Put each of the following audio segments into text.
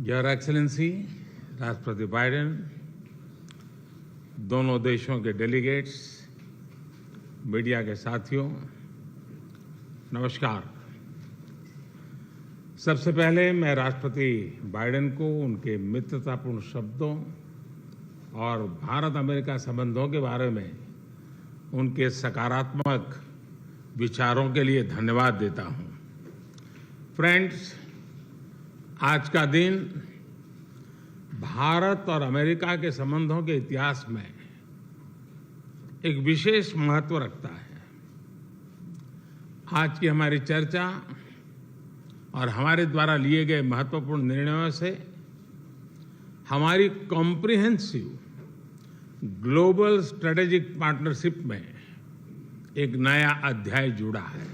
Your excellency राष्ट्रपति Biden, दोनों देशों के डेलीगेट्स, मीडिया के साथियों, नमस्कार। सबसे पहले मैं राष्ट्रपति बाइडेन को उनके मित्रतापूर्ण शब्दों और भारत अमेरिका संबंधों के बारे में उनके सकारात्मक विचारों के लिए धन्यवाद देता हूं। फ्रेंड्स, आज का दिन भारत और अमेरिका के संबंधों के इतिहास में एक विशेष महत्व रखता है। आज की हमारी चर्चा और हमारे द्वारा लिए गए महत्वपूर्ण निर्णयों से हमारी कॉम्प्रिहेंसिव ग्लोबल स्ट्रेटेजिक पार्टनरशिप में एक नया अध्याय जुड़ा है।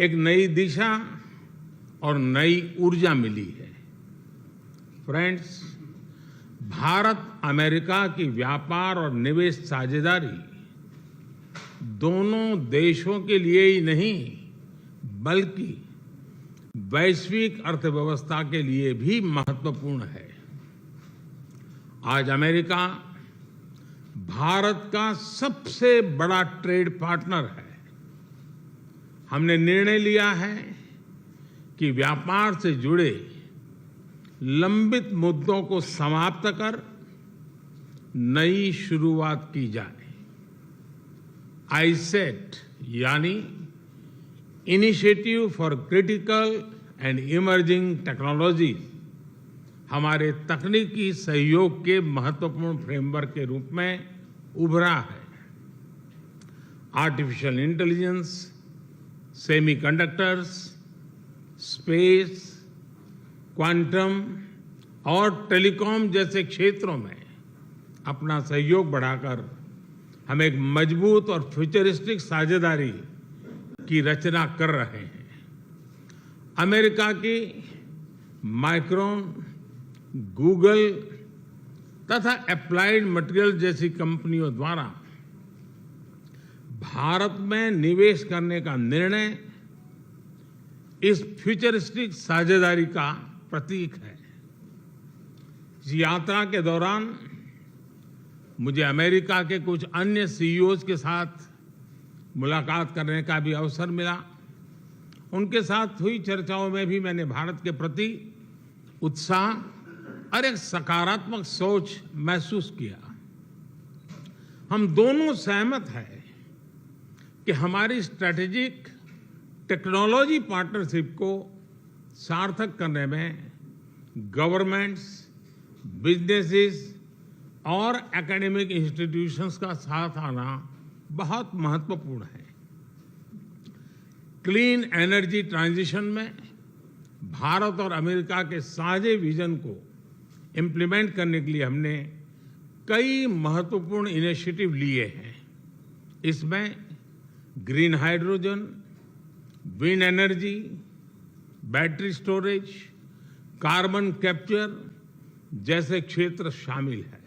एक नई दिशा और नई ऊर्जा मिली है। फ्रेंड्स, भारत अमेरिका की व्यापार और निवेश साझेदारी दोनों देशों के लिए ही नहीं बल्कि वैश्विक अर्थव्यवस्था के लिए भी महत्वपूर्ण है। आज अमेरिका भारत का सबसे बड़ा ट्रेड पार्टनर है। हमने निर्णय लिया है कि व्यापार से जुड़े लंबित मुद्दों को समाप्त कर नई शुरुआत की जाए। आईसेट यानी initiative for critical and emerging technology हमारे तकनीकी सहयोग के महत्वपूर्ण फ्रेमवर्क के रूप में उभरा है। Artificial intelligence, semiconductors, space, quantum और टेलीकॉम जैसे क्षेत्रों में अपना सहयोग बढ़ाकर हम एक मजबूत और फ्यूचरिस्टिक साझेदारी की रचना कर रहे हैं। अमेरिका की माइक्रोन, गूगल तथा एप्लाइड मटेरियल जैसी कंपनियों द्वारा भारत में निवेश करने का निर्णय इस फ्यूचरिस्टिक साझेदारी का प्रतीक है। इस यात्रा के दौरान मुझे अमेरिका के कुछ अन्य सीईओज के साथ मुलाकात करने का भी अवसर मिला। उनके साथ हुई चर्चाओं में भी मैंने भारत के प्रति उत्साह और एक सकारात्मक सोच महसूस किया। हम दोनों सहमत हैं कि हमारी स्ट्रैटेजिक टेक्नोलॉजी पार्टनरशिप को सार्थक करने में गवर्नमेंट्स, बिजनेसेस और एकेडमिक इंस्टीट्यूशंस का साथ आना बहुत महत्वपूर्ण है। क्लीन एनर्जी ट्रांजिशन में भारत और अमेरिका के साझे विजन को इम्प्लीमेंट करने के लिए हमने कई महत्वपूर्ण इनिशिएटिव लिए हैं। इसमें green hydrogen, wind energy, battery storage, carbon capture जैसे क्षेत्र शामिल है।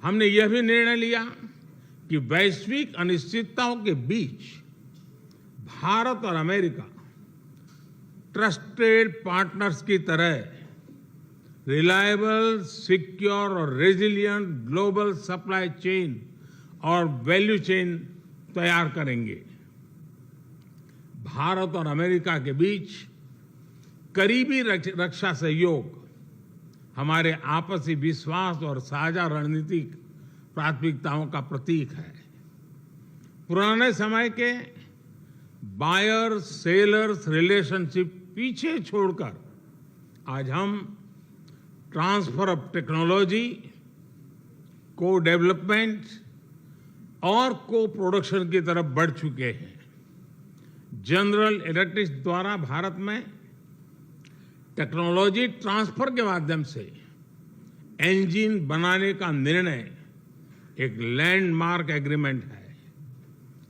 हमने यह भी निर्णय लिया कि वैश्विक अनिश्चितताओं के बीच भारत और अमेरिका ट्रस्टेड पार्टनर्स की तरह रिलायबल, सिक्योर और रेजिलिएंट ग्लोबल सप्लाई चेन और वैल्यू चेन तैयार करेंगे। भारत और अमेरिका के बीच करीबी रक्षा सहयोग हमारे आपसी विश्वास और साझा रणनीतिक प्राथमिकताओं का प्रतीक है। पुराने समय के बायर सेलर्स रिलेशनशिप पीछे छोड़कर आज हम ट्रांसफर ऑफ टेक्नोलॉजी, को डेवलपमेंट और को प्रोडक्शन की तरफ बढ़ चुके हैं। जनरल इलेक्ट्रिक द्वारा भारत में टेक्नोलॉजी ट्रांसफर के माध्यम से इंजन बनाने का निर्णय एक लैंडमार्क एग्रीमेंट है।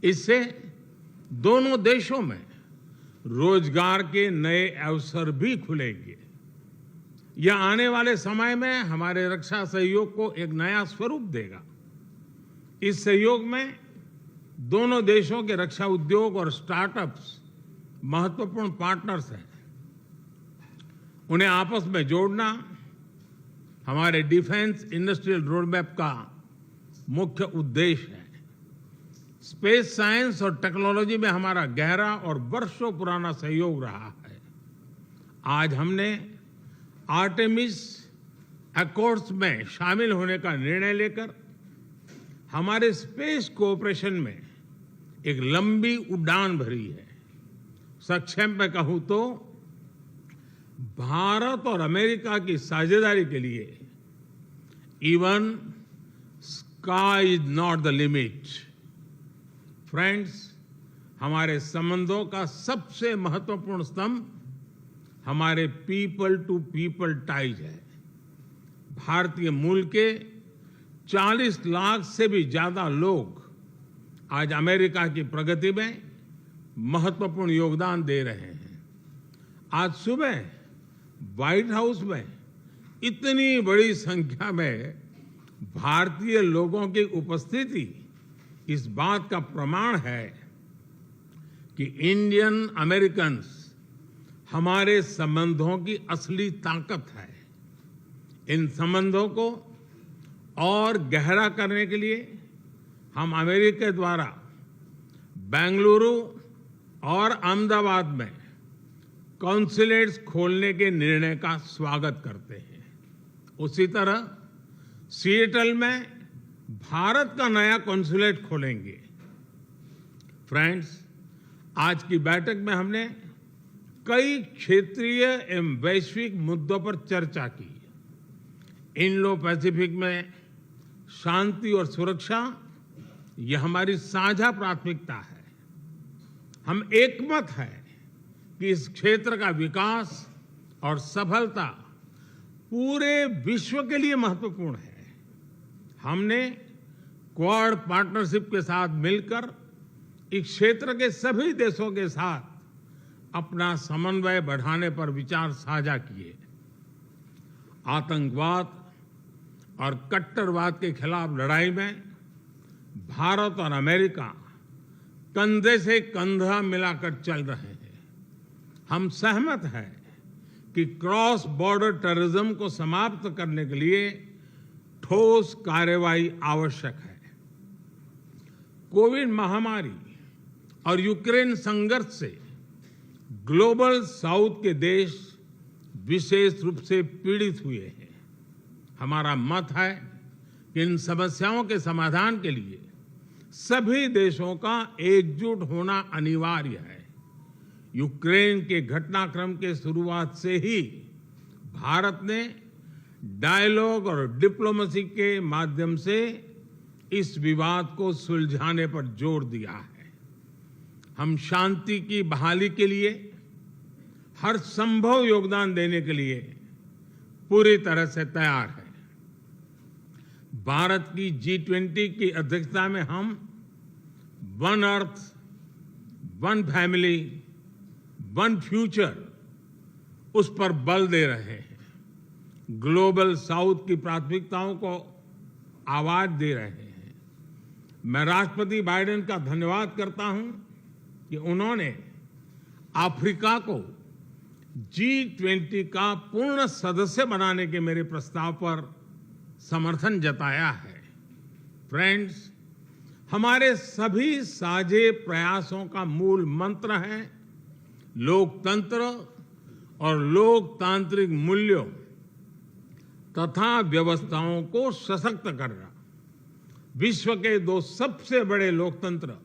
इससे दोनों देशों में रोजगार के नए अवसर भी खुलेंगे। यह आने वाले समय में हमारे रक्षा सहयोग को एक नया स्वरूप देगा। इस सहयोग में दोनों देशों के रक्षा उद्योग और स्टार्टअप्स महत्वपूर्ण पार्टनर्स हैं। उन्हें आपस में जोड़ना हमारे डिफेंस इंडस्ट्रियल रोडमैप का मुख्य उद्देश्य है। स्पेस साइंस और टेक्नोलॉजी में हमारा गहरा और वर्षों पुराना सहयोग रहा है। आज हमने आर्टेमिस अकॉर्ड्स में शामिल होने का निर्णय लेकर हमारे स्पेस कोऑपरेशन में एक लंबी उड़ान भरी है। संक्षेप में कहूं तो भारत और अमेरिका की साझेदारी के लिए even sky is not the limit. Friends, हमारे संबंधों का सबसे महत्वपूर्ण स्तंभ हमारे पीपल टू पीपल टाइज है। भारतीय मूल के 40 लाख से भी ज्यादा लोग आज अमेरिका की प्रगति में महत्वपूर्ण योगदान दे रहे हैं। आज सुबह व्हाइट हाउस में इतनी बड़ी संख्या में भारतीय लोगों की उपस्थिति इस बात का प्रमाण है कि इंडियन अमेरिकन्स हमारे संबंधों की असली ताकत है। इन संबंधों को और गहरा करने के लिए हम अमेरिका द्वारा बेंगलुरु और अहमदाबाद में कॉन्सुलेट्स खोलने के निर्णय का स्वागत करते हैं। उसी तरह सिएटल में भारत का नया कॉन्सुलेट खोलेंगे। फ्रेंड्स, आज की बैठक में हमने कई क्षेत्रीय एवं वैश्विक मुद्दों पर चर्चा की। इंडो पैसिफिक में शांति और सुरक्षा यह हमारी साझा प्राथमिकता है। हम एकमत हैं कि इस क्षेत्र का विकास और सफलता पूरे विश्व के लिए महत्वपूर्ण है। हमने क्वाड पार्टनरशिप के साथ मिलकर इस क्षेत्र के सभी देशों के साथ अपना समन्वय बढ़ाने पर विचार साझा किए। आतंकवाद और कट्टरवाद के खिलाफ लड़ाई में भारत और अमेरिका कंधे से कंधा मिलाकर चल रहे हैं। हम सहमत हैं कि क्रॉस बॉर्डर टेररिज्म को समाप्त करने के लिए ठोस कार्रवाई आवश्यक है। कोविड महामारी और यूक्रेन संघर्ष से ग्लोबल साउथ के देश विशेष रूप से पीड़ित हुए हैं। हमारा मत है कि इन समस्याओं के समाधान के लिए सभी देशों का एकजुट होना अनिवार्य है। यूक्रेन के घटनाक्रम के शुरुआत से ही भारत ने डायलॉग और डिप्लोमेसी के माध्यम से इस विवाद को सुलझाने पर जोर दिया है। हम शांति की बहाली के लिए हर संभव योगदान देने के लिए पूरी तरह से तैयार हैं। भारत की G20 की अध्यक्षता में हम one earth, one family, one future उस पर बल दे रहे हैं। ग्लोबल साउथ की प्राथमिकताओं को आवाज दे रहे हैं। मैं राष्ट्रपति बाइडेन का धन्यवाद करता हूं कि उन्होंने अफ्रीका को G20 का पूर्ण सदस्य बनाने के मेरे प्रस्ताव पर समर्थन जताया है। फ्रेंड्स, हमारे सभी साझे प्रयासों का मूल मंत्र है लोकतंत्र और लोकतांत्रिक मूल्यों तथा व्यवस्थाओं को सशक्त करना। विश्व के दो सबसे बड़े लोकतंत्र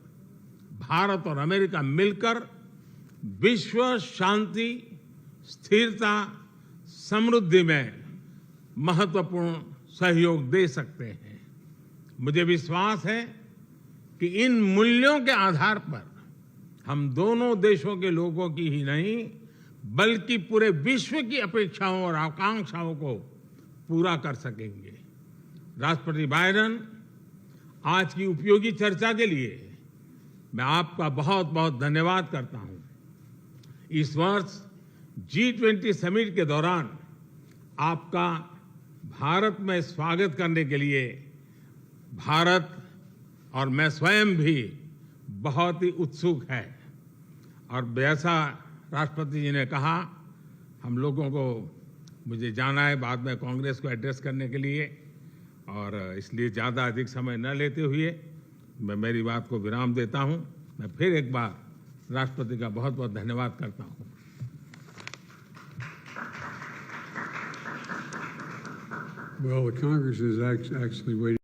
भारत और अमेरिका मिलकर विश्व शांति, स्थिरता, समृद्धि में महत्वपूर्ण सहयोग दे सकते हैं। मुझे विश्वास है कि इन मूल्यों के आधार पर हम दोनों देशों के लोगों की ही नहीं बल्कि पूरे विश्व की अपेक्षाओं और आकांक्षाओं को पूरा कर सकेंगे। राष्ट्रपति बाइडेन, आज की उपयोगी चर्चा के लिए मैं आपका बहुत बहुत धन्यवाद करता हूं। इस वर्ष G20 समिट के दौरान आपका भारत में स्वागत करने के लिए भारत और मैं स्वयं भी बहुत ही उत्सुक है। और जैसा राष्ट्रपति जी ने कहा, हम लोगों को मुझे जाना है बाद में कांग्रेस को एड्रेस करने के लिए, और इसलिए ज़्यादा अधिक समय न लेते हुए मैं मेरी बात को विराम देता हूं। मैं फिर एक बार राष्ट्रपति का बहुत बहुत धन्यवाद करता हूं। Well, the Congress is actually waiting.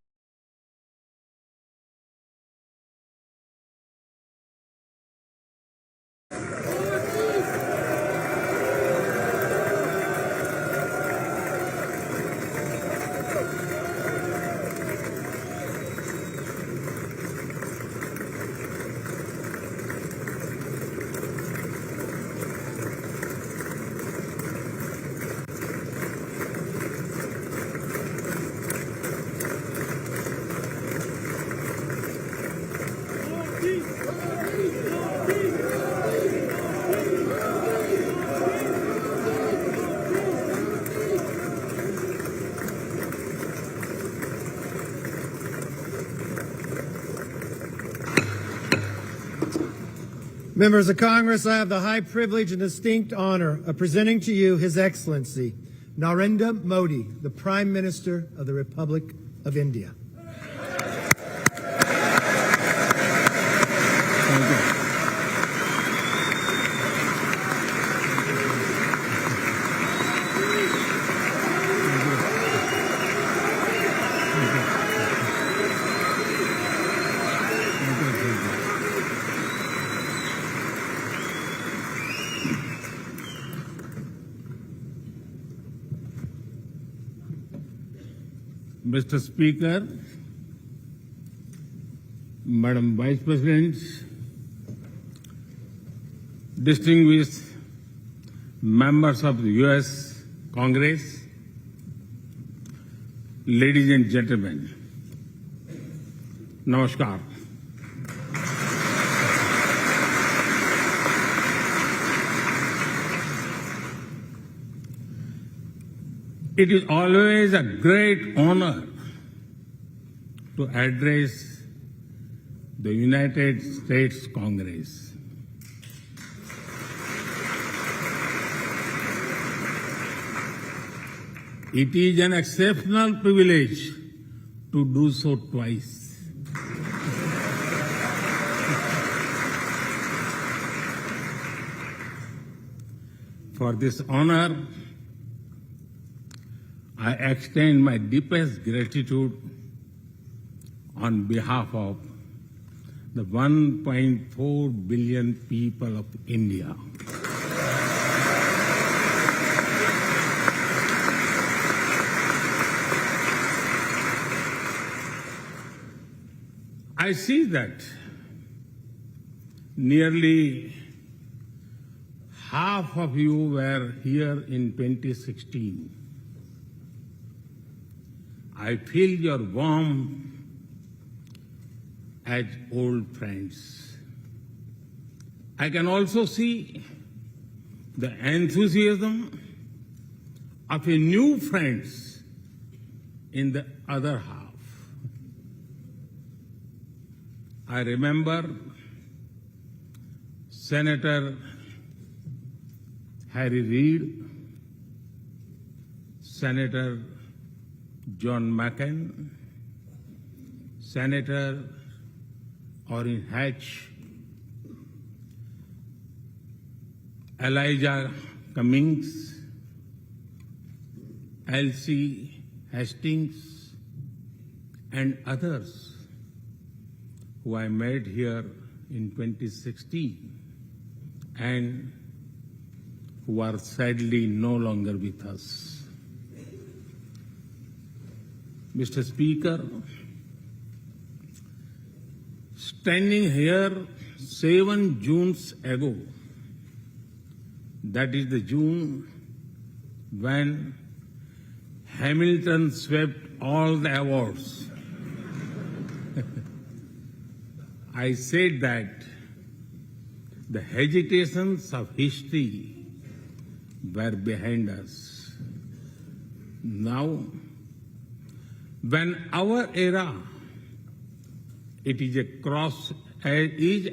Members of Congress, I have the high privilege and distinct honor of presenting to you His Excellency Narendra Modi, the Prime Minister of the Republic of India. Mr. Speaker, Madam Vice President, distinguished members of the U.S. Congress, ladies and gentlemen, Namaskar. It is always a great honor to address the United States Congress. It is an exceptional privilege to do so twice. For this honor, I extend my deepest gratitude on behalf of the 1.4 billion people of India. I see that nearly half of you were here in 2016. I feel your warmth as old friends. I can also see the enthusiasm of a new friends in the other half. I remember Senator Harry Reid, Senator John McCain, Senator Orrin Hatch, Elijah Cummings, Elsie Hastings, and others who I met here in 2016 and who are sadly no longer with us. Mr. Speaker, standing here 7 Junes ago, that is the June when Hamilton swept all the awards, I said that the hesitations of history were behind us. Now, when our era is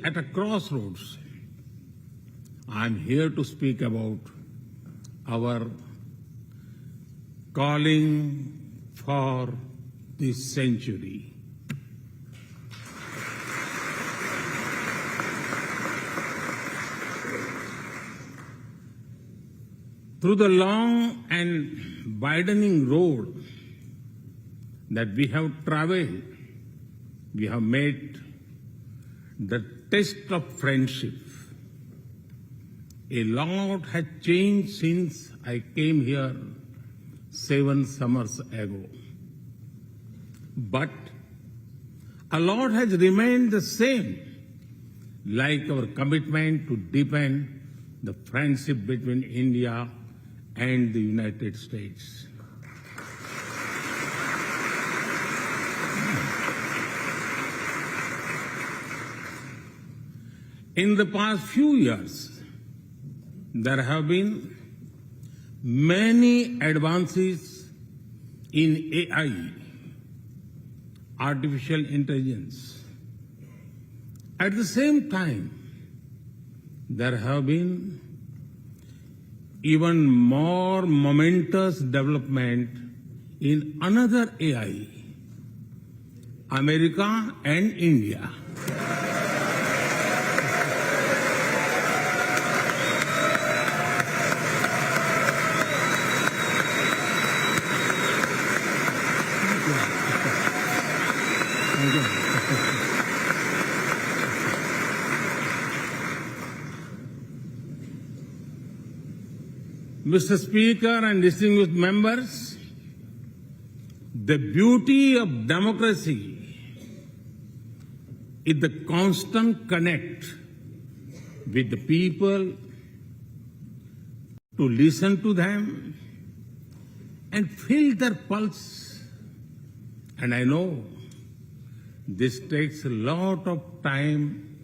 at a crossroads, I am here to speak about our calling for this century. Through the long and widening road that we have traveled, we have made the test of friendship. A lot has changed since I came here 7 summers ago. But a lot has remained the same, like our commitment to deepen the friendship between India and the United States. In the past few years, there have been many advances in AI, artificial intelligence. At the same time, there have been even more momentous development in another AI, America and India. Mr. Speaker and distinguished members, the beauty of democracy is the constant connect with the people, to listen to them and feel their pulse. And I know this takes a lot of time,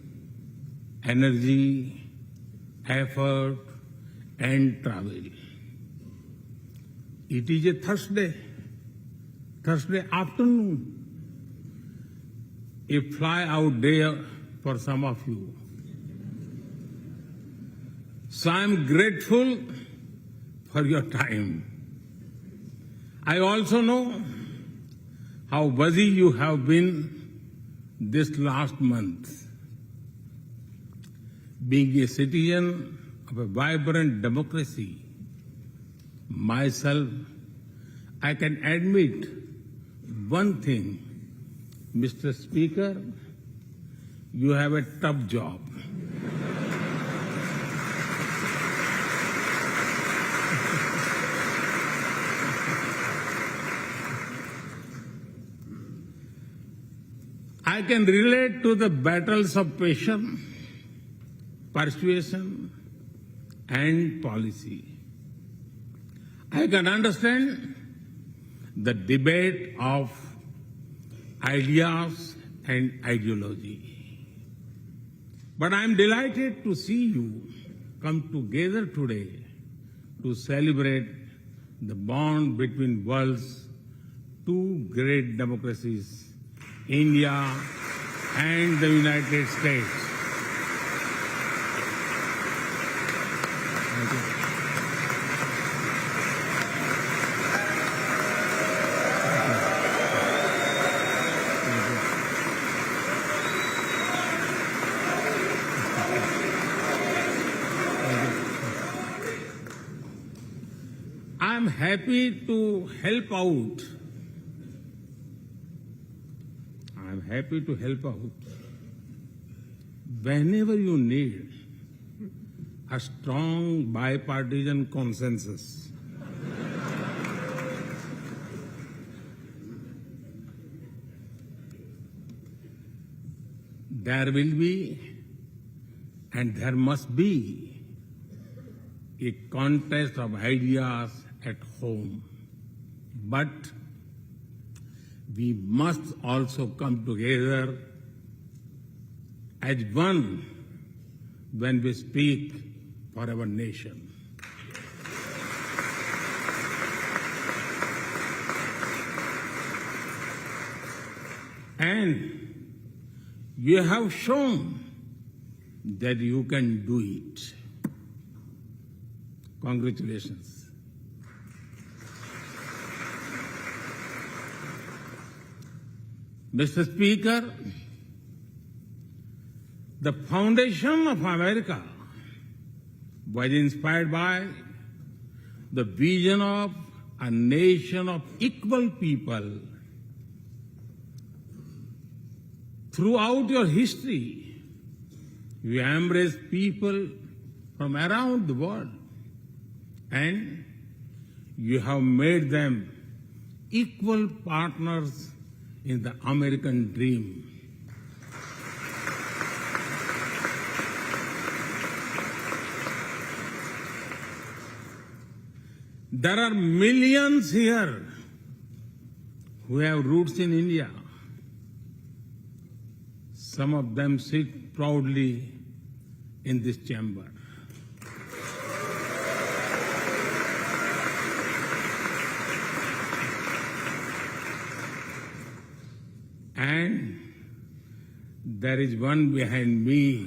energy, effort, and travel. It is a Thursday afternoon, a fly-out day for some of you. So I'm grateful for your time. I also know how busy you have been this last month. Being a citizen of a vibrant democracy, myself, I can admit one thing, Mr. Speaker, you have a tough job. I can relate to the battles of patience, persuasion, and policy. I can understand the debate of ideas and ideology. But I am delighted to see you come together today to celebrate the bond between world's two great democracies, India and the United States. Thank you. I'm happy to help out. I'm happy to help out whenever you need a strong bipartisan consensus. There will be and there must be a contest of ideas at home. But we must also come together as one when we speak for our nation. And you have shown that you can do it. Mr. Speaker, the foundation of America was inspired by the vision of a nation of equal people. Throughout your history, you embraced people from around the world, and you have made them equal partners in the American dream. There are millions here who have roots in India. Some of them sit proudly in this chamber. And there is one behind me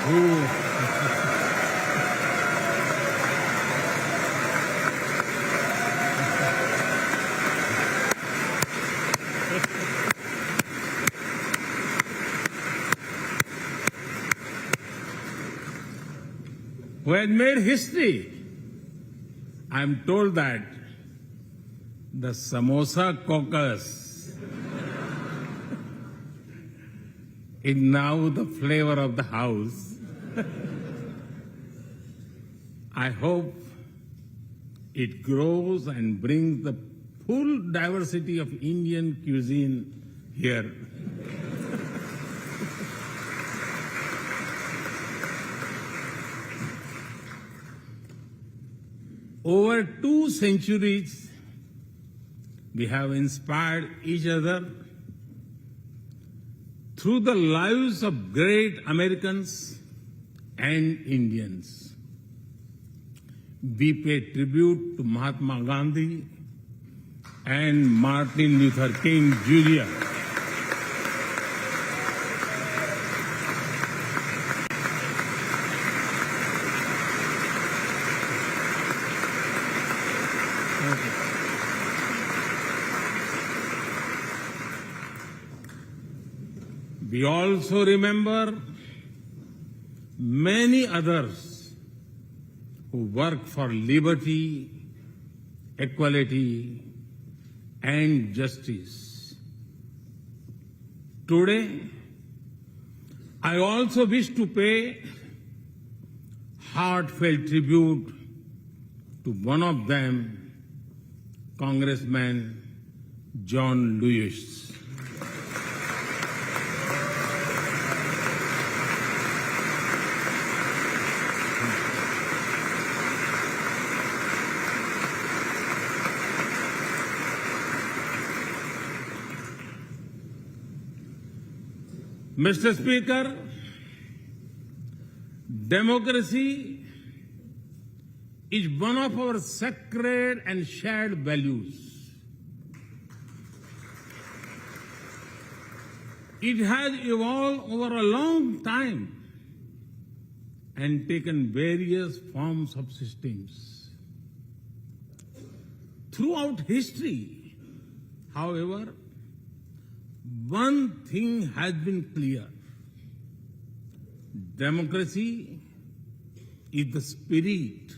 who has made history. I'm told that the Samosa Caucus is now the flavor of the house. I hope it grows and brings the full diversity of Indian cuisine here. Over 2 centuries, we have inspired each other through the lives of great Americans and Indians. We pay tribute to Mahatma Gandhi and Martin Luther King Jr. We also remember many others who work for liberty, equality, and justice. Today, I also wish to pay heartfelt tribute to one of them, Congressman John Lewis. Mr. Speaker, democracy is one of our sacred and shared values. It has evolved over a long time and taken various forms of systems. Throughout history, however, one thing has been clear. Democracy is the spirit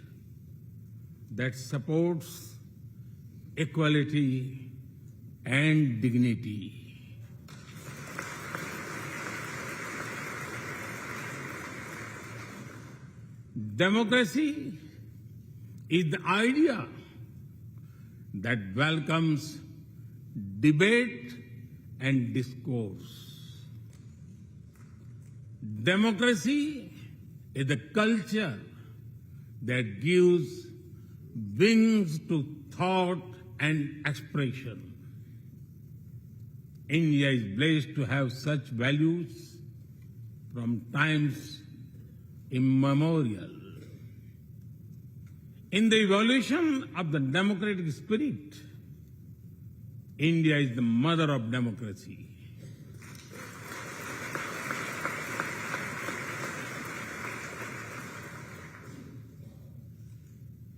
that supports equality and dignity. Democracy is the idea that welcomes debate and discourse. Democracy is the culture that gives wings to thought and expression. India is blessed to have such values from times immemorial. In the evolution of the democratic spirit, India is the mother of democracy.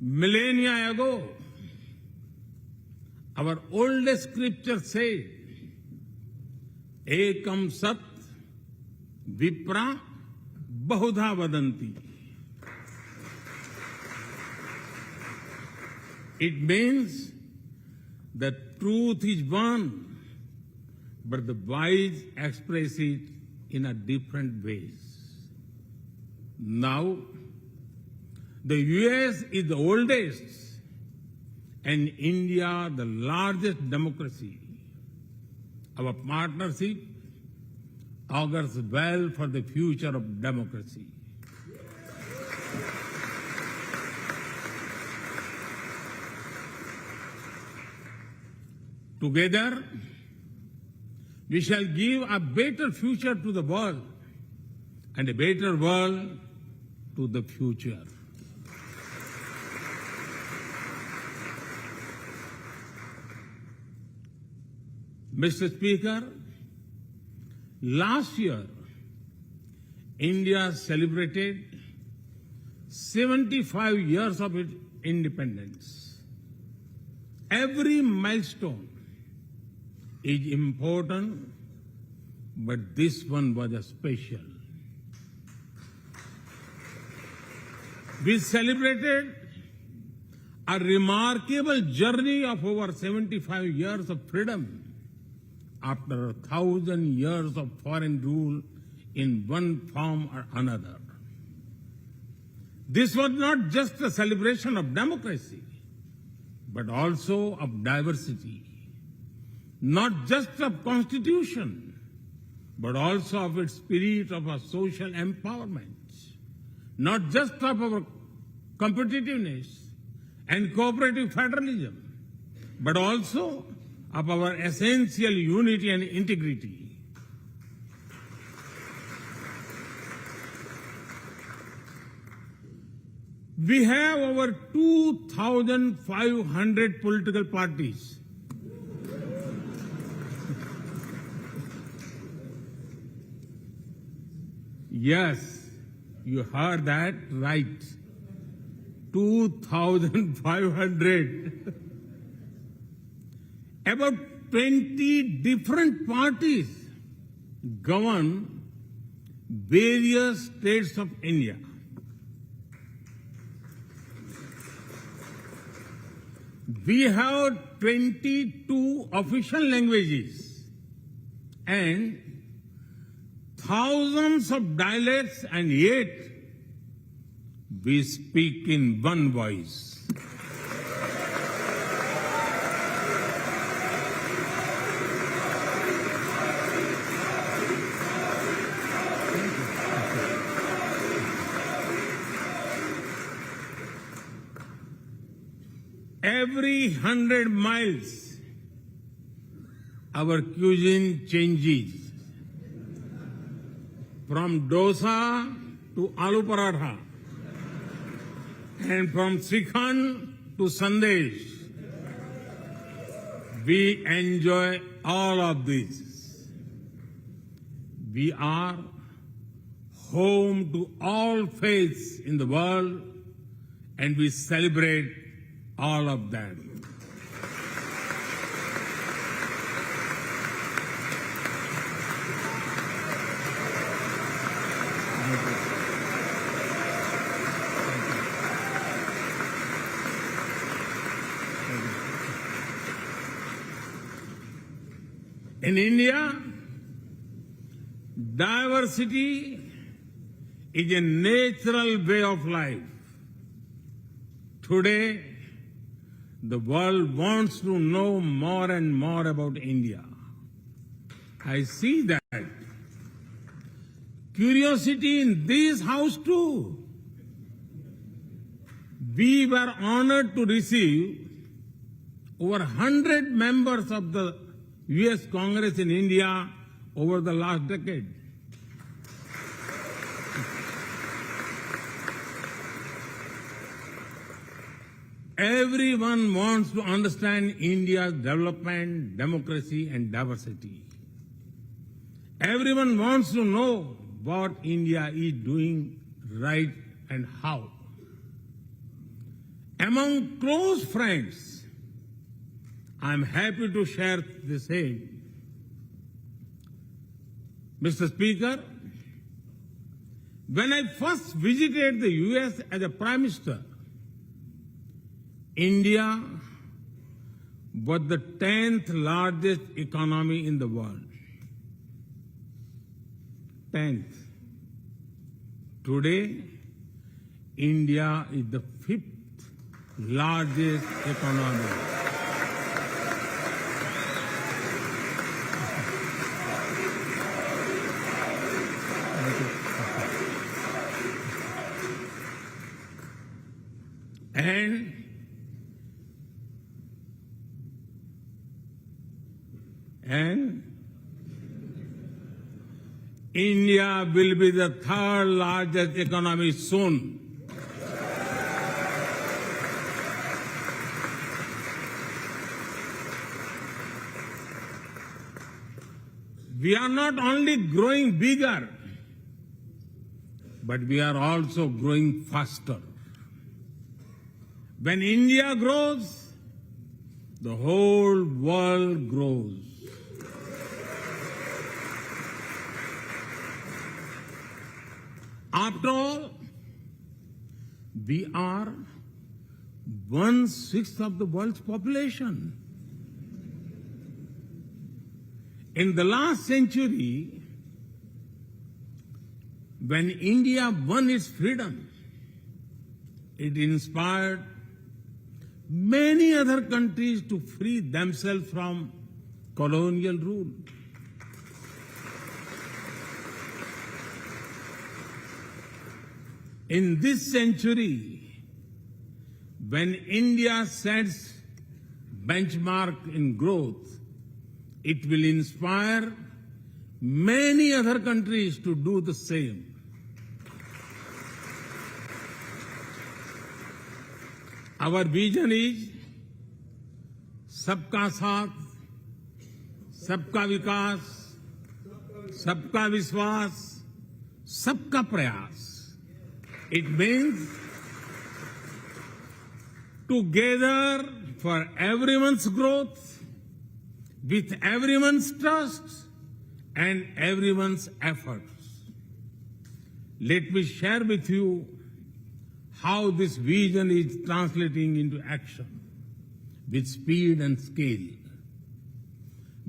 Millennia ago, our oldest scripture said एकम सत विप्रा बहुधा वदंती. It means the truth is one, but the wise express it in a different ways. Now, the US is the oldest and India the largest democracy. Our partnership augurs well for the future of democracy. Together, we shall give a better future to the world and a better world to the future. Mr. Speaker, last year, India celebrated 75 years of its independence. Every milestone is important, but this one was a special. We celebrated a remarkable journey of over 75 years of freedom after 1,000 years of foreign rule in one form or another. This was not just a celebration of democracy, but also of diversity. Not just of constitution, but also of its spirit of a social empowerment. Not just of our competitiveness and cooperative federalism, but also of our essential unity and integrity. We have over 2,500 political parties. Yes, you heard that right. 2,500. About 20 different parties govern various states of India. We have 22 official languages and thousands of dialects, and yet we speak in one voice. Every 100 miles, our cuisine changes. From dosa to aloo paratha, and from Srikhand to Sandesh. We enjoy all of this. We are home to all faiths in the world, and we celebrate all of them. In India, diversity is a natural way of life. Today, the world wants to know more and more about India. I see that. Curiosity in this house too. We were honored to receive over 100 members of the US Congress in India over the last decade. Everyone wants to understand India's development, democracy, and diversity. Everyone wants to know what India is doing right and how. Among close friends, I'm happy to share the same. Mr. Speaker, when I first visited the US as a Prime Minister, India was the 10th largest economy in the world. 10th. Today, India is the 5th largest economy. And India will be the 3rd largest economy soon. We are not only growing bigger, but we are also growing faster. When India grows, the whole world grows. After all, we are 1/6 of the world's population. In the last century, when India won its freedom, it inspired many other countries to free themselves from colonial rule. In this century, when India sets benchmark in growth, it will inspire many other countries to do the same. Our vision is सबका साथ, सबका विकास, सबका विश्वास, सबका प्रयास. It means together for everyone's growth, with everyone's trust and everyone's efforts. Let me share with you how this vision is translating into action with speed and scale.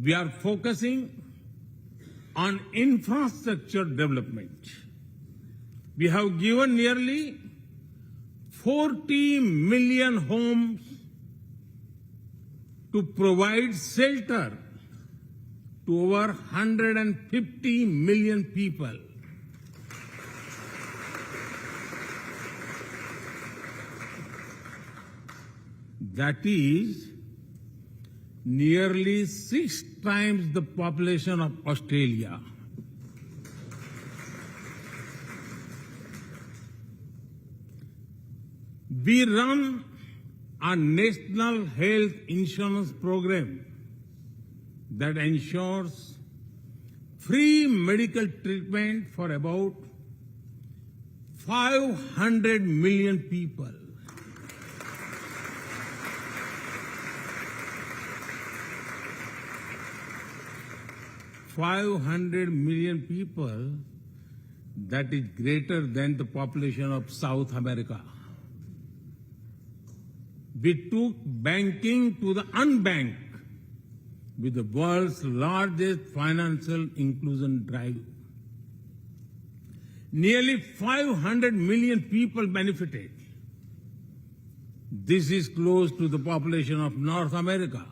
We are focusing on infrastructure development. We have given nearly 40 million homes to provide shelter to over 150 million people. That is nearly 6 times the population of Australia. We run a national health insurance program that ensures free medical treatment for about 500 million people. $500 million people, that is greater than the population of South America. We took banking to the unbanked with the world's largest financial inclusion drive. Nearly 500 million people benefited. This is close to the population of North America.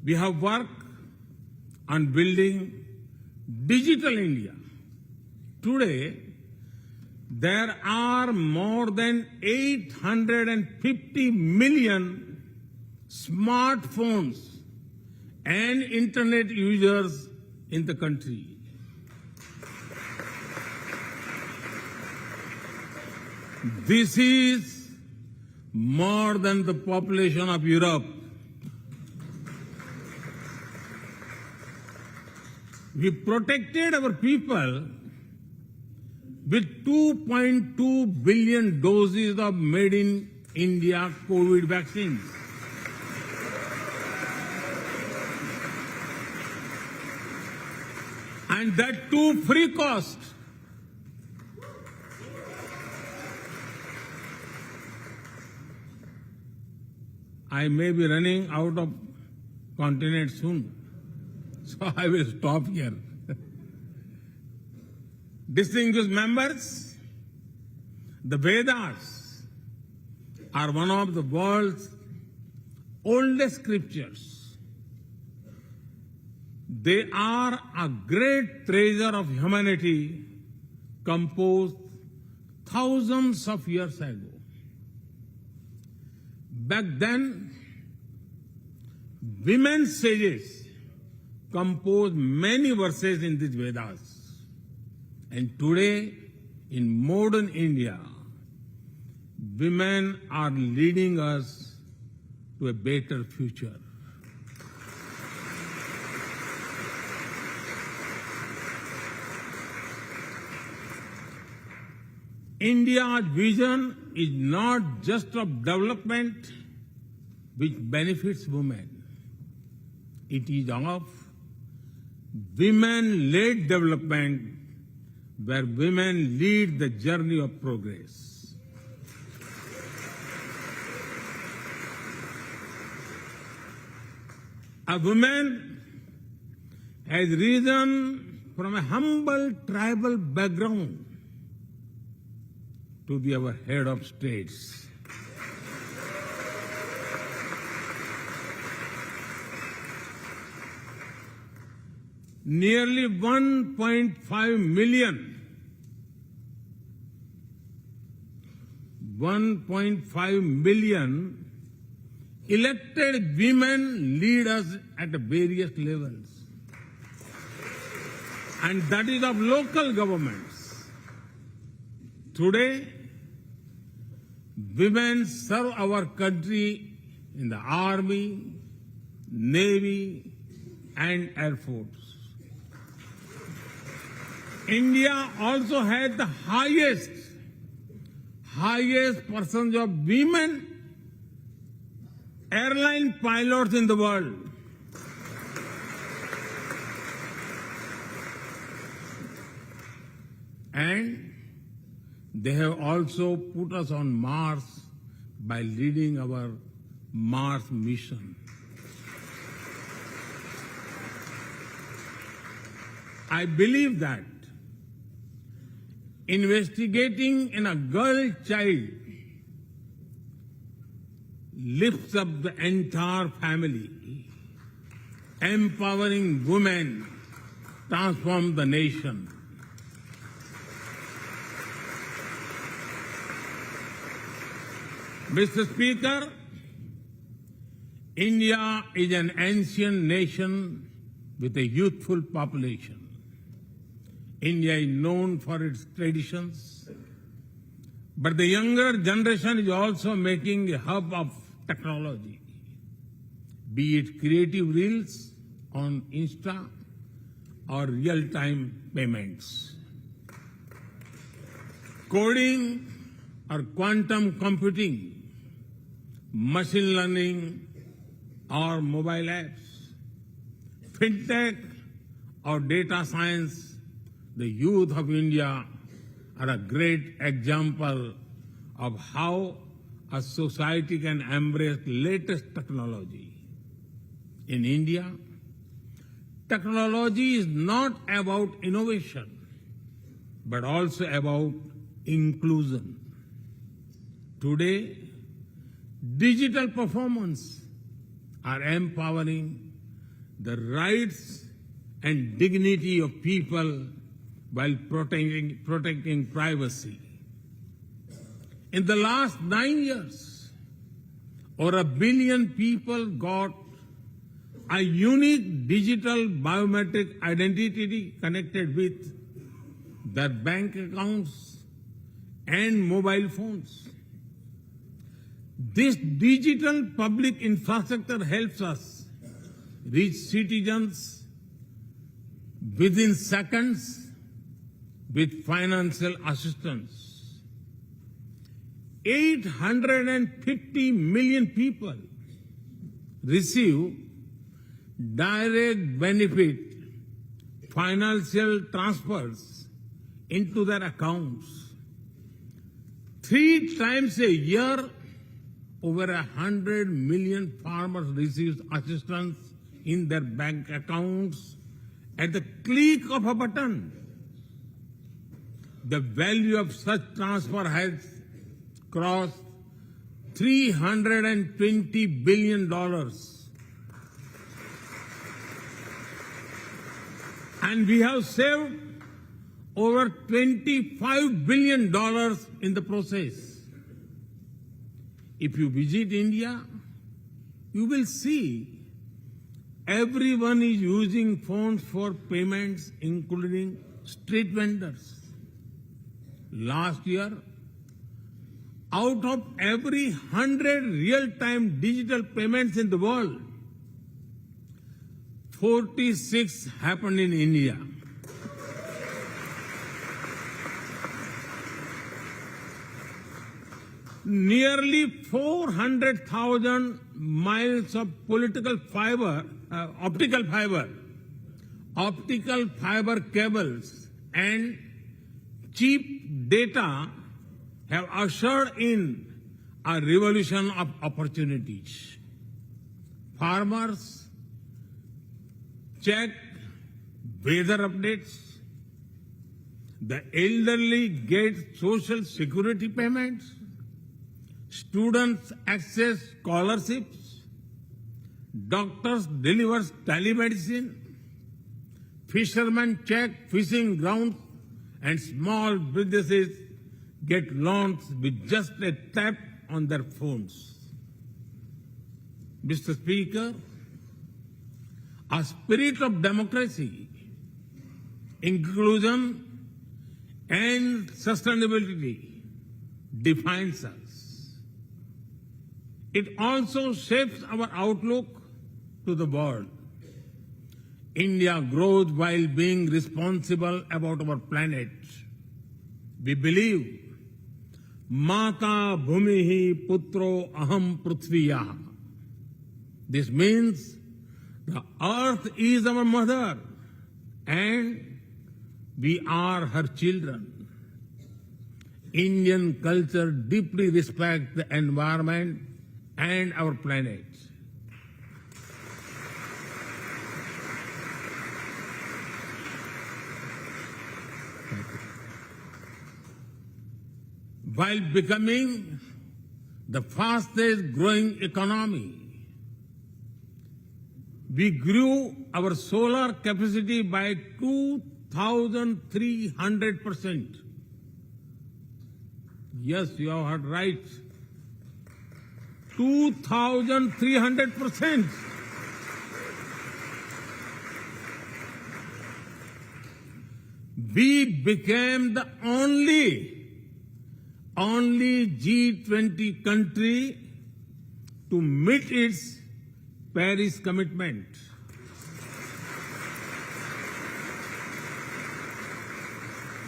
We have worked on building Digital India. Today, there are more than 850 million smartphones and internet users in the country. This is more than the population of Europe. We protected our people with 2.2 billion doses of made in India COVID vaccines. and that too free cost. I may be running out of continent soon, so I will stop here. Distinguished members, the Vedas are one of the world's oldest scriptures. They are a great treasure of humanity composed thousands of years ago. Back then, women sages composed many verses in these Vedas. And today, in modern India, women are leading us to a better future. India's vision is not just of development which benefits women. It is of women-led development where women lead the journey of progress. A woman has risen from a humble tribal background to be our head of states. Nearly 1.5 million elected women lead us at various levels. And that is of local governments. Today, women serve our country in the Army, Navy, and Air Force. India also has the highest percentage of women airline pilots in the world. And they have also put us on Mars by leading our Mars mission. I believe that investigating in a girl child lifts up the entire family. Empowering women transforms the nation. Mr. Speaker, India is an ancient nation with a youthful population. India is known for its traditions, but the younger generation is also making a hub of technology, be it creative reels on Insta or real-time payments. Coding or quantum computing, machine learning or mobile apps, fintech or data science, the youth of India are a great example of how a society can embrace latest technology. In India, technology is not about innovation, but also about inclusion. Today, digital performance are empowering the rights and dignity of people while protecting privacy. In the last 9 years, over 1 billion people got a unique digital biometric identity connected with their bank accounts and mobile phones. This digital public infrastructure helps us reach citizens within seconds with financial assistance. 850 million people receive direct benefit financial transfers into their accounts. 3 times a year, over 100 million farmers receive assistance in their bank accounts at the click of a button. The value of such transfer has crossed $320 billion. And we have saved over $25 billion in the process. If you visit India, you will see everyone is using phones for payments, including street vendors. Last year, out of every 100 real-time digital payments in the world, 46 happened in India. Nearly 400,000 miles of optical fiber cables and cheap data have ushered in a revolution of opportunities. Farmers check weather updates. The elderly get social security payments. Students access scholarships. Doctors deliver telemedicine. Fishermen check fishing grounds, and small businesses get loans with just a tap on their phones. Mr. Speaker, a spirit of democracy, inclusion, and sustainability defines us. It also shapes our outlook to the world. India grows while being responsible about our planet. We believe, Mata Bhumihi Putro Aham Prithviya. This means the earth is our mother and we are her children. Indian culture deeply respects the environment and our planet. While becoming the fastest growing economy, we grew our solar capacity by 2,300%. Yes, you have heard right. 2,300%. We became the only G20 country to meet its Paris commitment.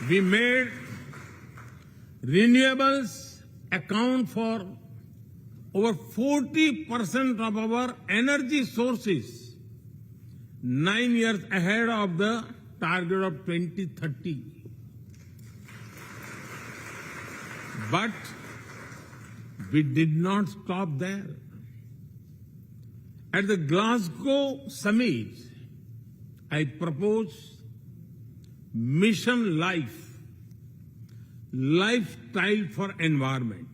We made renewables account for over 40% of our energy sources, 9 years ahead of the target of 2030. But we did not stop there. At the Glasgow summit, I proposed Mission Life, lifestyle for environment.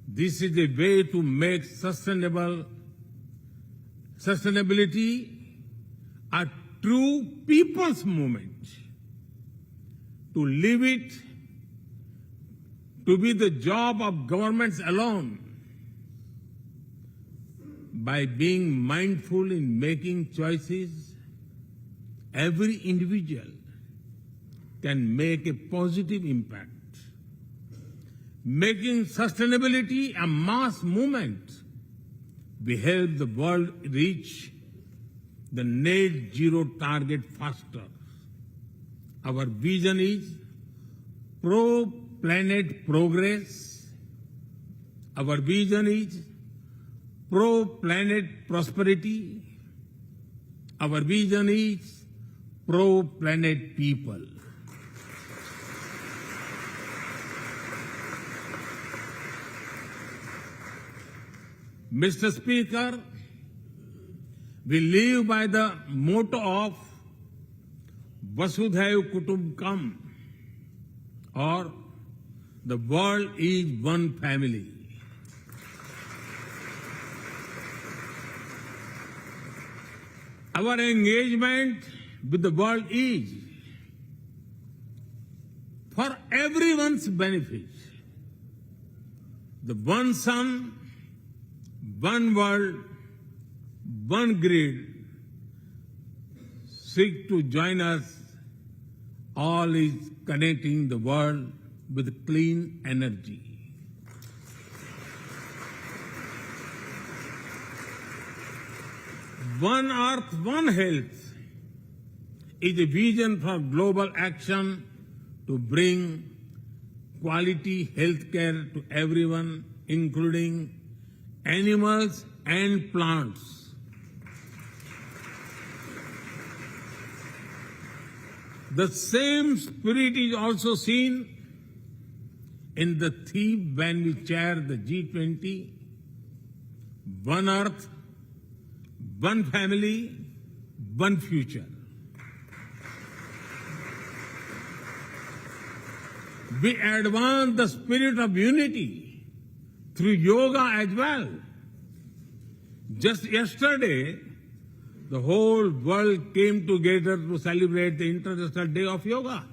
This is a way to make sustainability a true people's movement. To live it, to be the job of governments alone. By being mindful in making choices, every individual can make a positive impact. Making sustainability a mass movement, we help the world reach the net zero target faster. Our vision is pro-planet progress. Our vision is pro-planet prosperity. Our vision is pro-planet people. Mr. Speaker, we live by the motto of Vasudhaiv Kutumbakam, or the world is one family. Our engagement with the world is for everyone's benefit. The one sun, one world, one grid seek to join us. All is connecting the world with clean energy. One Earth, One Health is a vision for global action to bring quality health care to everyone, including animals and plants. The same spirit is also seen in the theme when we chair the G20, One Earth, One Family, One Future. We advance the spirit of unity through yoga as well. Just yesterday, the whole world came together to celebrate the International Day of Yoga.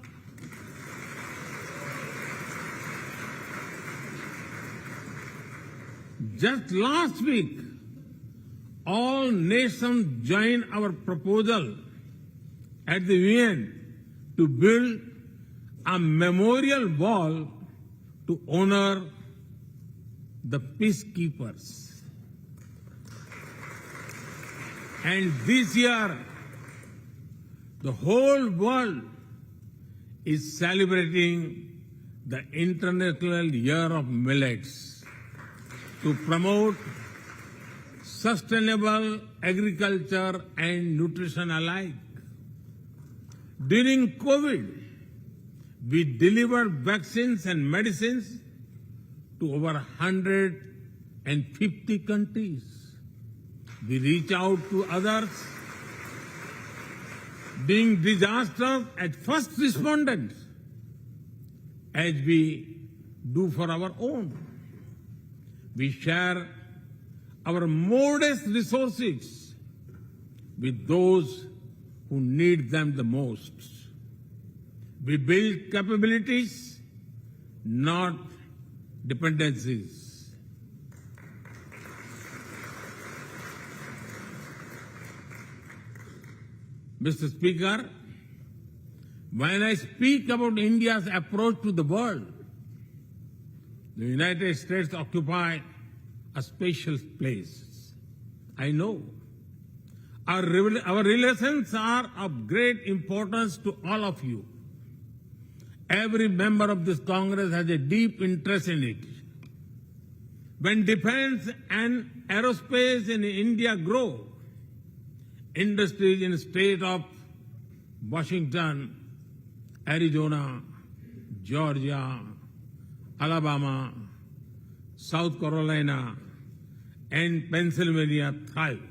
Just last week, all nations joined our proposal at the UN to build a memorial wall to honor the peacekeepers. And this year, the whole world is celebrating the International Year of Millets to promote sustainable agriculture and nutrition alike. During COVID, we delivered vaccines and medicines to over 150 countries. We reach out to others, being disasters as first responders, as we do for our own. We share our modest resources with those who need them the most. We build capabilities, not dependencies. Mr. Speaker, when I speak about India's approach to the world, the United States occupy a special place. I know. Our relations are of great importance to all of you. Every member of this Congress has a deep interest in it. When defense and aerospace in India grow, industries in the state of Washington, Arizona, Georgia, Alabama, South Carolina, and Pennsylvania thrive.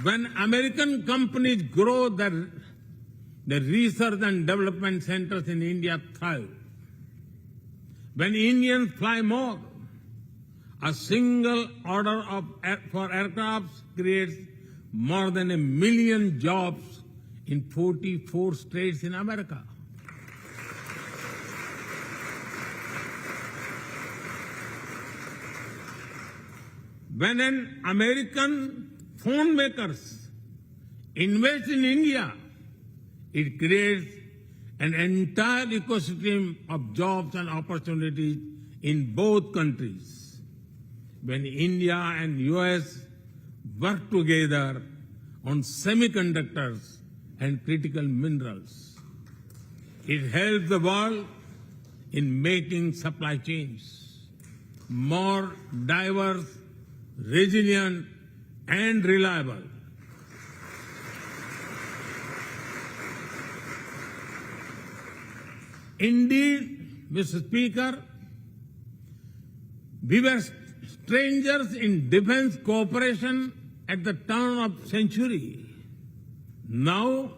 When American companies grow, the research and development centers in India thrive. When Indians fly more, a single order for aircrafts creates more than 1 million jobs in 44 states in America. When an American phone makers invest in India, it creates an entire ecosystem of jobs and opportunities in both countries. When India and US work together on semiconductors and critical minerals, it helps the world in making supply chains more diverse, resilient, and reliable. Indeed, Mr. Speaker, we were strangers in defense cooperation at the turn of century. Now,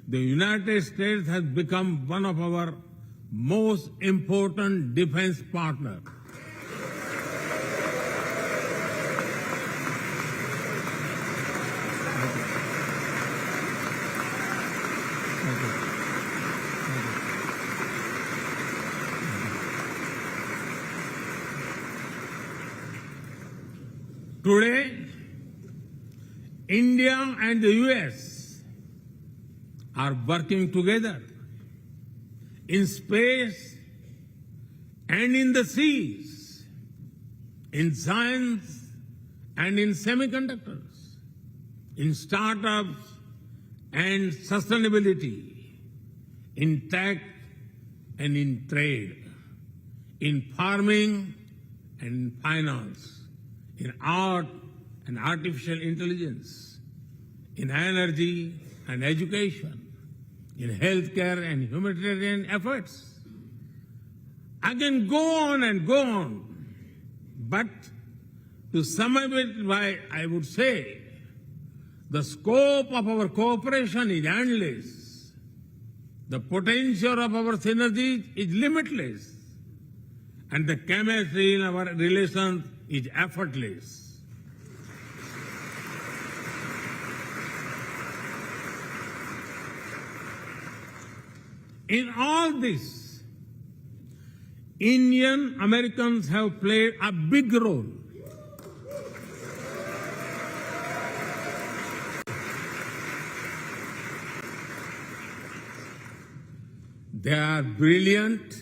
the United States has become one of our most important defense partners. Today, India and the US are working together in space and in the seas, in science and in semiconductors, in startups and sustainability, in tech and in trade, in farming and in finance, in art and artificial intelligence, in energy and education, in healthcare and humanitarian efforts. I can go on and go on, but to sum up it, I would say the scope of our cooperation is endless. The potential of our synergies is limitless. And the chemistry in our relations is effortless. In all this, Indian Americans have played a big role. They are brilliant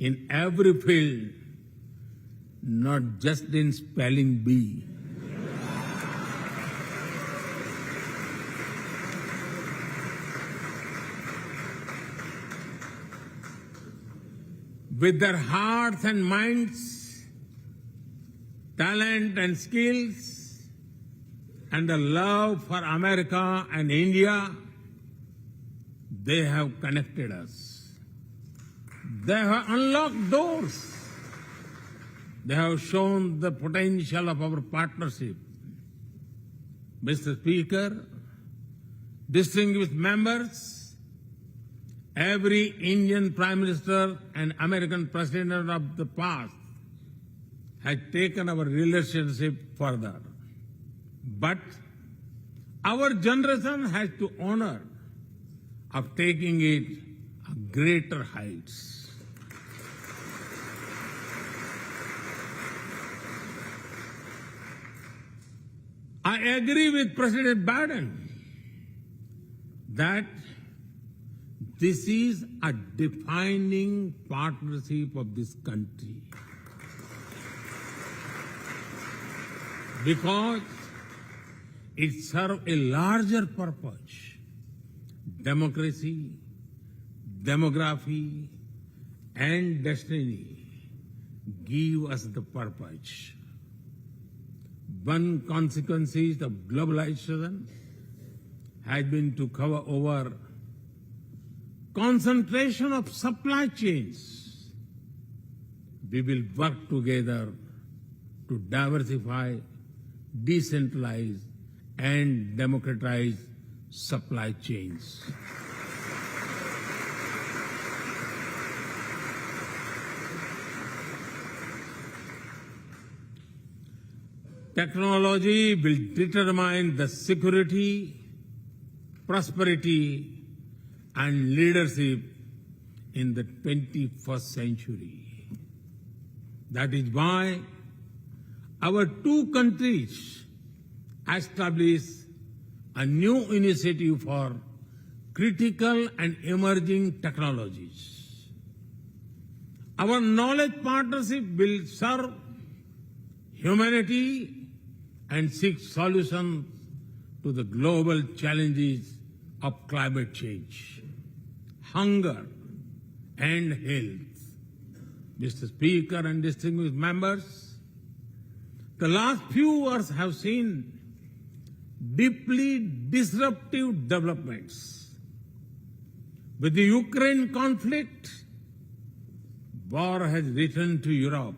in every field, not just in spelling bee. With their hearts and minds, talent and skills, and the love for America and India, they have connected us. They have unlocked doors. They have shown the potential of our partnership. Mr. Speaker, distinguished members, every Indian Prime Minister and American President of the past has taken our relationship further. But our generation has to honor of taking it to greater heights. I agree with President Biden that this is a defining partnership of this country because it serves a larger purpose. Democracy, demography, and destiny give us the purpose. One consequence of globalization has been to cover over concentration of supply chains. We will work together to diversify, decentralize, and democratize supply chains. Technology will determine the security, prosperity, and leadership in the 21st century. That is why our two countries established a new initiative for critical and emerging technologies. Our knowledge partnership will serve humanity and seek solutions to the global challenges of climate change, hunger, and health. Mr. Speaker and distinguished members, The last few years have seen deeply disruptive developments. With the Ukraine conflict, war has returned to Europe.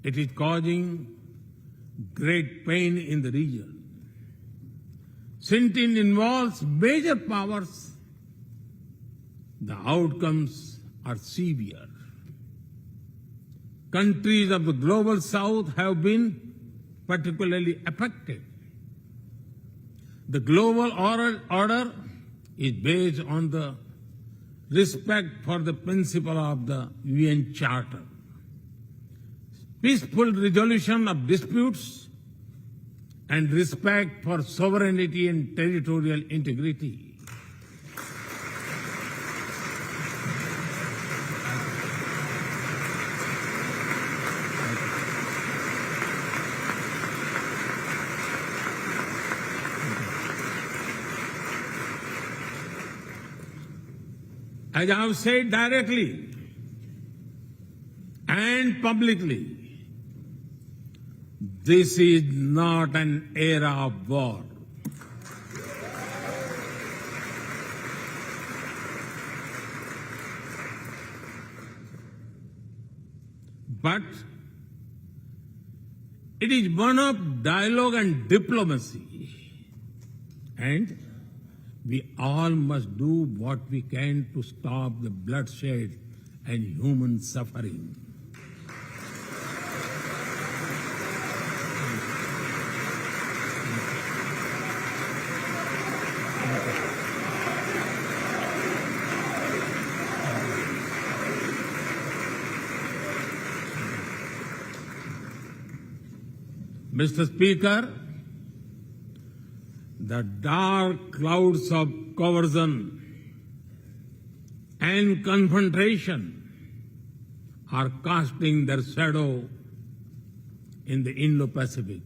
It is causing great pain in the region. Since it involves major powers, the outcomes are severe. Countries of the global south have been particularly affected. The global order is based on the respect for the principle of the UN Charter, peaceful resolution of disputes, and respect for sovereignty and territorial integrity. As I have said directly and publicly, this is not an era of war. But it is one of dialogue and diplomacy. And we all must do what we can to stop the bloodshed and human suffering. Mr. Speaker, the dark clouds of coercion and confrontation are casting their shadow in the Indo-Pacific.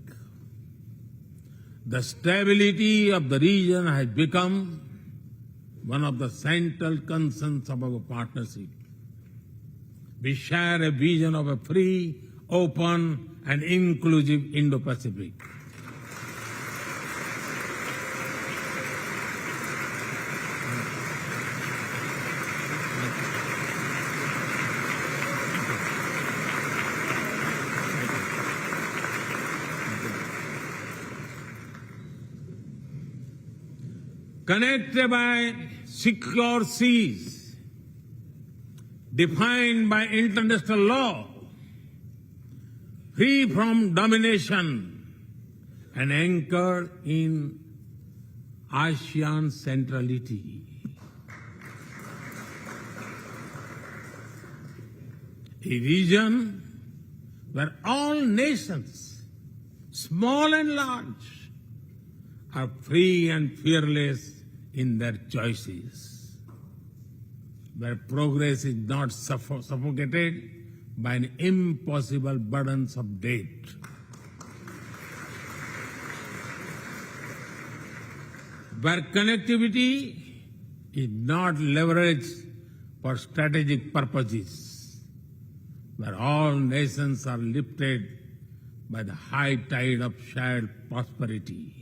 The stability of the region has become one of the central concerns of our partnership. We share a vision of a free, open, and inclusive Indo-Pacific. Connected by secure seas, defined by international law, free from domination, and anchored in ASEAN centrality. A region where all nations, small and large, are free and fearless in their choices, where progress is not suffocated by an impossible burdens of debt. Where connectivity is not leveraged for strategic purposes, where all nations are lifted by the high tide of shared prosperity.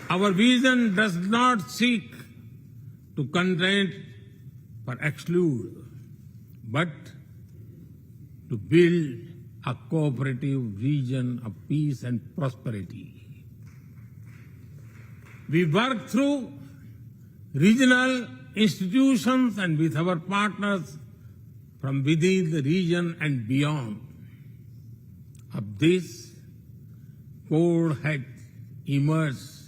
Our vision does not seek to content or exclude, but to build a cooperative region of peace and prosperity. We work through regional institutions and with our partners from within the region and beyond. Of this, Quad has emerged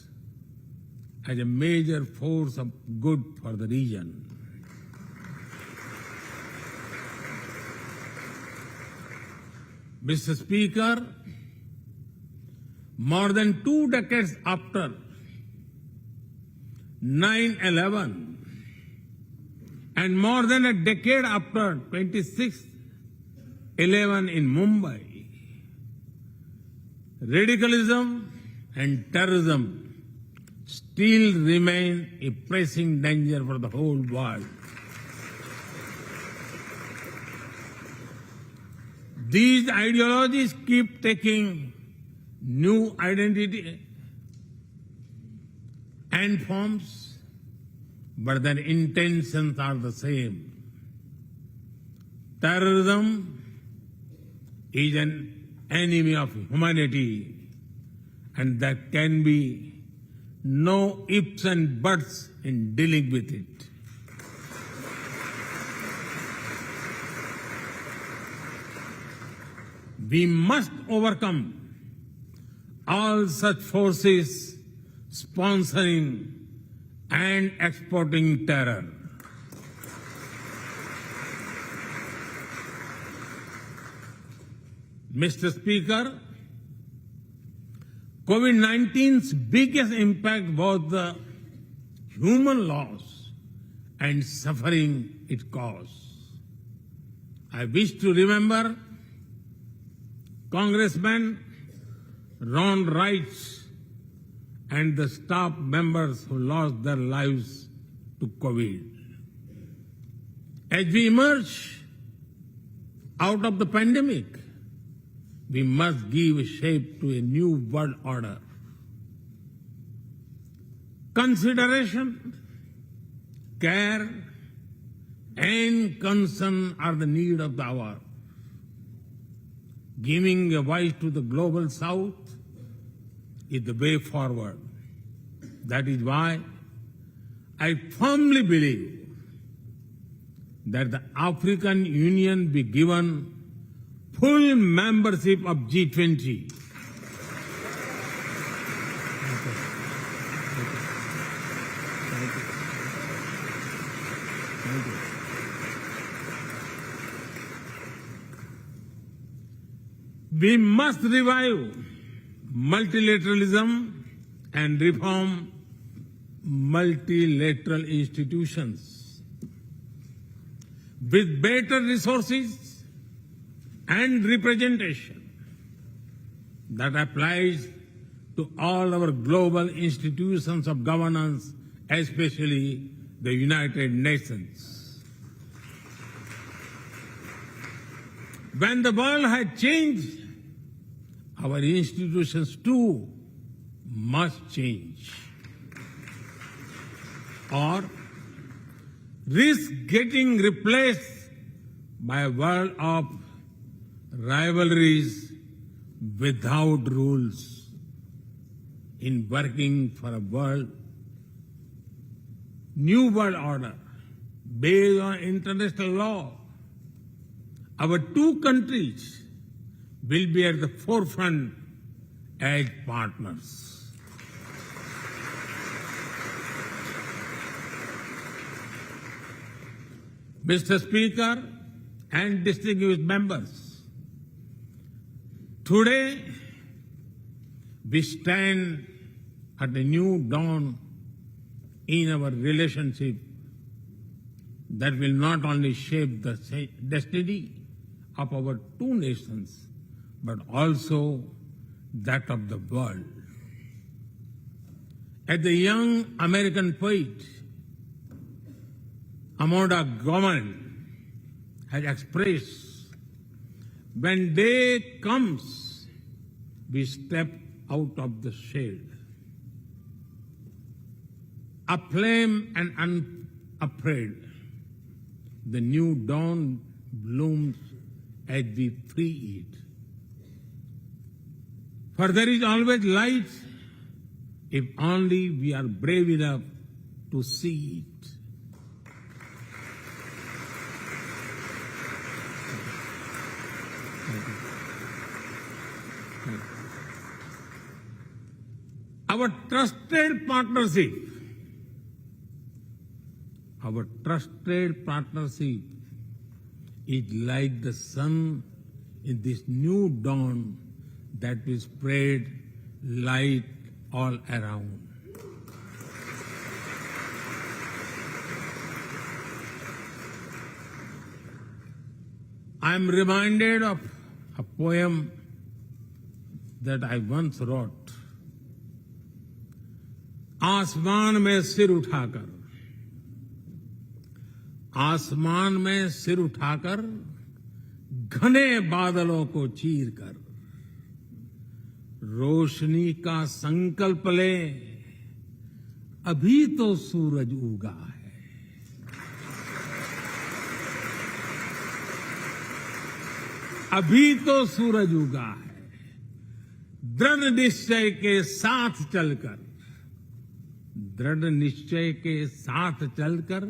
as a major force of good for the region. Mr. Speaker, more than 2 decades after 9/11 and more than a decade after 26/11 in Mumbai, radicalism and terrorism still remain a pressing danger for the whole world. These ideologies keep taking new identity and forms, but their intentions are the same. Terrorism is an enemy of humanity, and there can be no ifs and buts in dealing with it. We must overcome all such forces sponsoring and exporting terror. Mr. Speaker, COVID-19's biggest impact was the human loss and suffering it caused. I wish to remember Congressman Ron Wright and the staff members who lost their lives to COVID. As we emerge out of the pandemic, we must give shape to a new world order. Consideration, care, and concern are the need of the hour. Giving a voice to the global south is the way forward. That is why I firmly believe that the African Union be given full membership of G20. We must revive multilateralism and reform multilateral institutions. With better resources and representation that applies to all our global institutions of governance, especially the United Nations. When the world has changed, our institutions too must change, or risk getting replaced by a world of rivalries without rules. In working for a new world order based on international law, our two countries will be at the forefront as partners. Mr. Speaker and distinguished members, today we stand at a new dawn in our relationship that will not only shape the destiny of our two nations, but also that of the world. As the young American poet Amanda Gorman has expressed, when day comes, we step out of the shade, aflame and unafraid. The new dawn blooms as we free it. For there is always light if only we are brave enough to see it. Our trusted partnership is like the sun in this new dawn that will spread light all around. I am reminded of a poem that I once wrote. आसमान में सिर उठाकर, आसमान में सिर उठाकर घने बादलों को चीर कर रोशनी का संकल्प ले, अभी तो सूरज उगा है। अभी तो सूरज उगा है। दृढ़ निश्चय के साथ चलकर, दृढ़ निश्चय के साथ चलकर,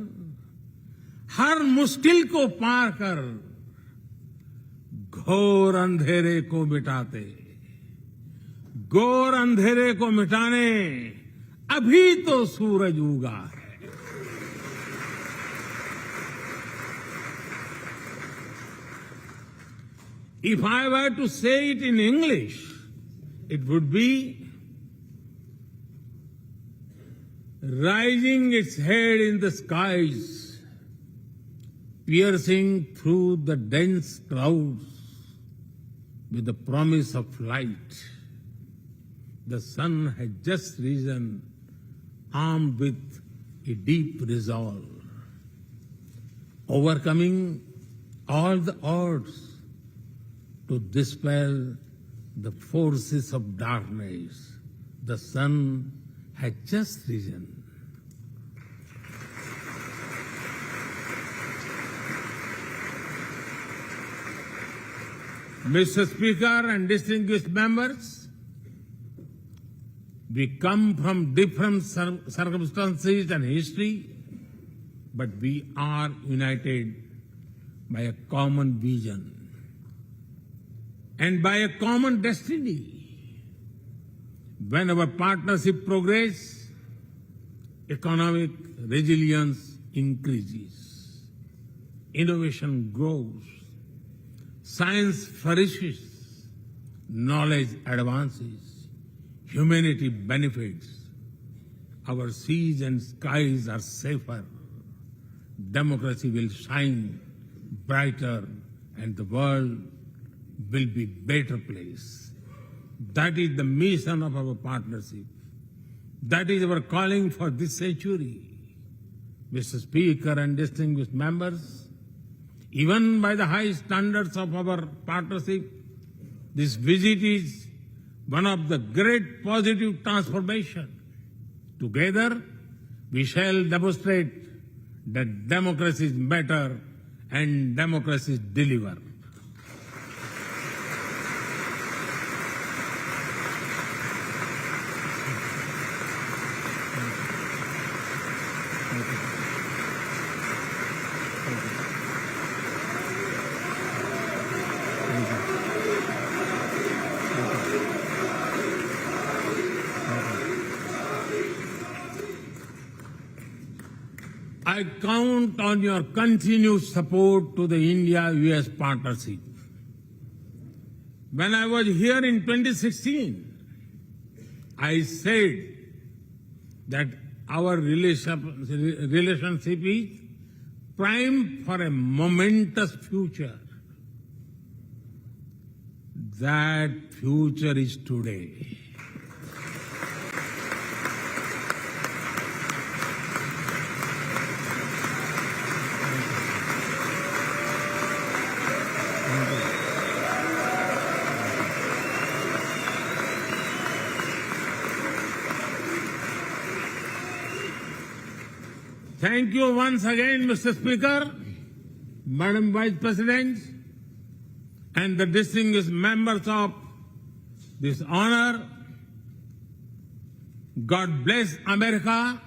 हर मुश्किल को पार कर घोर अंधेरे को मिटाते, घोर अंधेरे को मिटाने अभी तो सूरज उगा है। If I were to say it in English, it would be rising its head in the skies, piercing through the dense clouds with the promise of light. The sun had just risen, armed with a deep resolve, overcoming all the odds to dispel the forces of darkness. The sun had just risen. Mr. Speaker and distinguished members, we come from different circumstances and history, but we are united by a common vision and by a common destiny. When our partnership progresses, economic resilience increases, innovation grows, science flourishes, knowledge advances, humanity benefits, our seas and skies are safer, democracy will shine brighter, and the world will be a better place. That is the mission of our partnership. That is our calling for this century. Mr. Speaker and distinguished members, even by the high standards of our partnership, this visit is one of the great positive transformation. Together, we shall demonstrate that democracy is better and democracy deliver. I count on your continued support to the India-US partnership. When I was here in 2016, I said that our relationship is primed for a momentous future. That future is today. Thank you once again, Mr. Speaker, Madam Vice President, and the distinguished members of this honor. God bless America.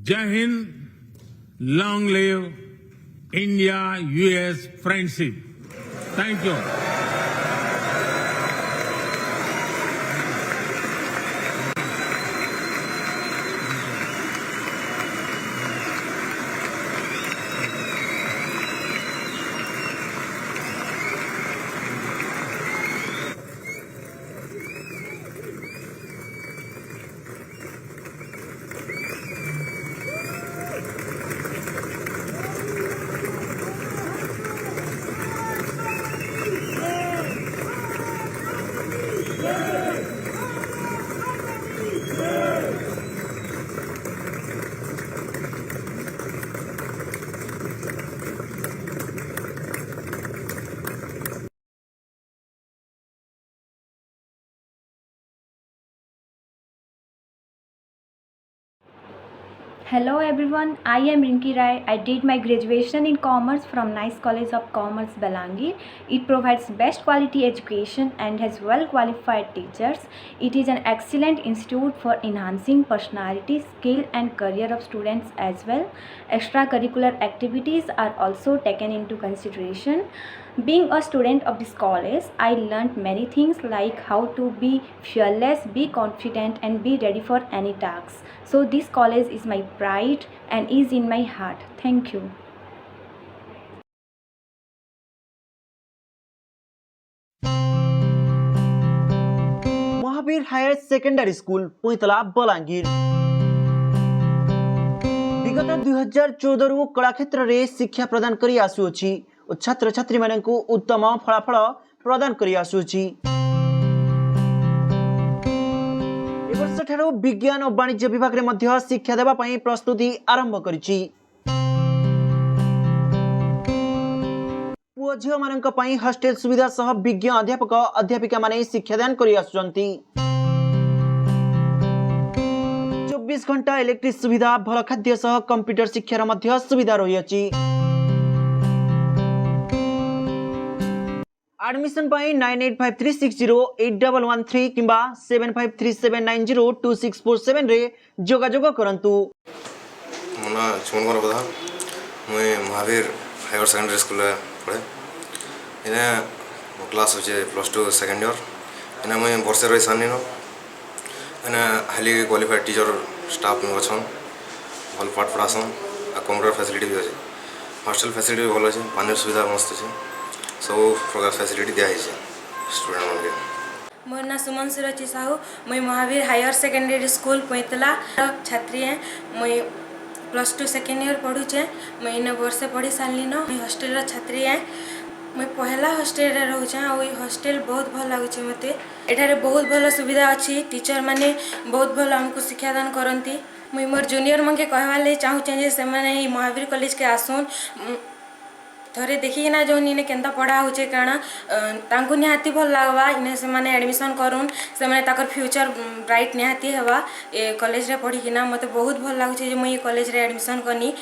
Jai Hind. Long live India-US friendship. Thank you. Hello everyone, I am Rinki Rai. I did my graduation in Commerce from Nice College of Commerce, Balangir. It provides best quality education and has well qualified teachers. It is an excellent institute for enhancing personality, skill and career of students as well. Extracurricular activities are also taken into consideration. Being a student of this college, I learned many things like how to be fearless, be confident and be ready for any tasks. So this college is my pride and is in my heart. Thank you. Mahavir higher secondary school Puintala Balangir विगत 2014 रु कला क्षेत्र रे शिक्षा प्रदान करी आसुछि और छात्र छात्री मानकु उत्तम फलाफल प्रदान करी आसुछि। ए वर्ष ठारो विज्ञान और वाणिज्य विभाग रे मध्य शिक्षा देबा पई प्रस्तुति आरंभ करिछि। पुओ झियो मानक पई हॉस्टल सुविधा सह विज्ञ अध्यापक अध्यापिका माने शिक्षादान करी आसुचंती। 24 घंटा इलेक्ट्रिक सुविधा भल खाद्य सह कंप्यूटर शिक्षार मध्य सुविधा रही अछि। एडमिशन पाई 9853608113 किंबा 7537902647 रे जोगाजोग करंतु। मोना चुमनगर बधा मुई महावीर हायर सेकेंडरी स्कूल पढ़े इने मो क्लास होचे +2 सेकेंड ईयर इने मुई वर्षे रही सानी नो इने हाईली क्वालिफाइड टीचर स्टाफ में अछन भल पाठ पढ़ासन आ कंप्यूटर फैसिलिटी भी अछि। हॉस्टल फैसिलिटी भी भल अछि, पानी सुविधा मस्त अछि, सब प्रकार फैसिलिटी दिया है स्टूडेंट मन के। मोर ना सुमन सुरची साहू, मुई महावीर हायर सेकेंडरी स्कूल पैतला छात्री हैं। मुई +2 सेकेंड ईयर पढ़ुचे। मुई इन वर्षे पढ़ी सारली न। मुई हॉस्टल छात्री हैं। मुई पहला हॉस्टल रे रहूचे और हॉस्टल बहुत भल लागुचे मते। एठारे बहुत भल सुविधा अच्छी, टीचर माने बहुत भल हमको शिक्षादान करती। मुई मोर जूनियर मन के कहवा ले चाहूचे जे से माने महावीर कॉलेज के आसुन थोड़े देखिकिना जो इने केंता पढ़ा होचे कारण तांको निहाती भल लागवा इने से माने एडमिशन करूँ से माने ताकर फ्यूचर ब्राइट निहाती हेबा ए कॉलेज रे पढ़िकिना मते बहुत भल लागुचे जे मुई कॉलेज रे एडमिशन करनी।